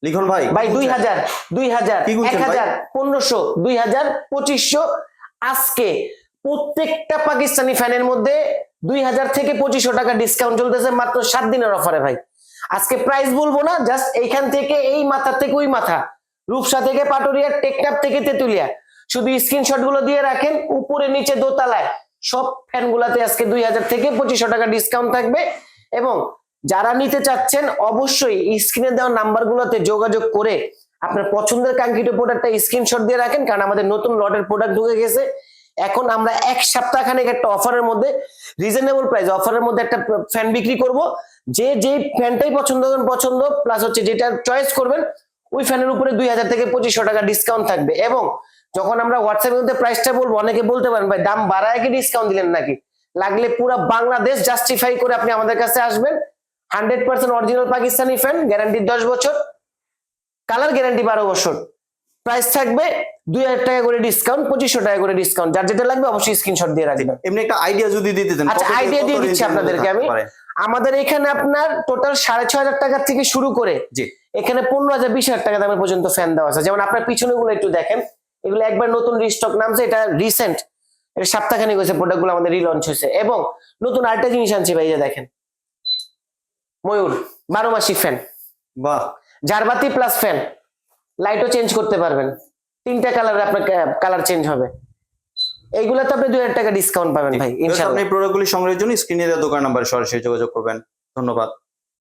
লিখন ভাই ভাই 2000 1000 1000 1500 2000 2500 আজকে প্রত্যেকটা পাকিস্তানি ফ্যানের মধ্যে 2000 থেকে 2500 টাকা ডিসকাউন্ট চলতেছে মাত্র 7 দিনের অফারে ভাই। আজকে প্রাইস বলবো না, জাস্ট এইখান থেকে এই মাথা থেকে ওই মাথা, রূপসা থেকে পাটুরিয়া, টেকনাফ থেকে তেতুলিয়া, শুধু স্ক্রিনশট গুলো দিয়ে রাখেন। উপরে নিচে দোতলায় সব ফ্যান গুলাতে আজকে 2000 থেকে 2500 টাকা ডিসকাউন্ট থাকবে। এবং যারা নিতে চাচ্ছেন অবশ্যই স্ক্রিনে দেওয়া নাম্বার গুলোতে যোগাযোগ করে আপনার পছন্দের কাঙ্ক্ষিত প্রোডাক্টটা স্ক্রিনশট দিয়ে রাখেন, কারণ আমাদের নতুন লটের প্রোডাক্ট ঢুকে গেছে। এখন আমরা এক সপ্তাহ খানেক একটা অফারের মধ্যে, রিজনেবল প্রাইস অফারের মধ্যে একটা ফ্যান বিক্রি করব। যে ফ্যানটাই পছন্দ করেন পছন্দ, প্লাস হচ্ছে যেটা চয়েস করবেন ওই ফ্যানের উপরে 2000 থেকে 2500 টাকা ডিসকাউন্ট থাকবে। এবং যখন আমরা হোয়াটসঅ্যাপের মধ্যে প্রাইসটা বলবো, অনেকে বলতে পারেন ভাই দাম বাড়ায় কি ডিসকাউন্ট দিলেন নাকি? লাগলে পুরো বাংলাদেশ জাস্টিফাই করে আপনি আমাদের কাছে আসবেন। 100% অরিজিনাল পাকিস্তানি ফ্যান, গ্যারান্টি 10 বছর, কালার গ্যারান্টি 12 বছর। প্রাইস থাকবে 2000 টাকা করে ডিসকাউন্ট, 2500 টাকা করে ডিসকাউন্ট। যার যেটা লাগবে অবশ্যই স্ক্রিনশট দিয়ে রাখবেন। এমনি একটা আইডিয়া যদি দিতে দেন। আচ্ছা, আইডিয়া দিয়ে দিচ্ছি আপনাদেরকে আমি। আমাদের এখানে আপনার টোটাল 6500 টাকা থেকে শুরু করে জি এখানে 15000 20000 টাকা দামের পর্যন্ত ফ্যান দেওয়া আছে। যেমন আপনার পিছনে গুলো একটু দেখেন, এগুলো একবার নতুন রিস্টক নামছে, এটা রিসেন্ট, এটা সপ্তাহখানেক হয়েছে প্রোডাক্ট গুলো আমাদের রিলঞ্চ হয়েছে। এবং নতুন আরেকটা জিনিস আনছি ভাই, এই যে দেখেন ময়ূর 12 মাসিক ফ্যান, বাহ, ঝাড়বাতি প্লাস ফ্যান, লাইটও চেঞ্জ করতে পারবেন, 3টা কালারে আপনার কালার চেঞ্জ হবে। এইগুলাতে আপনি 2000 টাকা ডিসকাউন্ট পাবেন ভাই ইনশাআল্লাহ। আপনি প্রোডাক্টগুলি সংগ্রহের জন্য স্ক্রিনে দেওয়া দোকান নাম্বারে সরাসরি যোগাযোগ করবেন। ধন্যবাদ।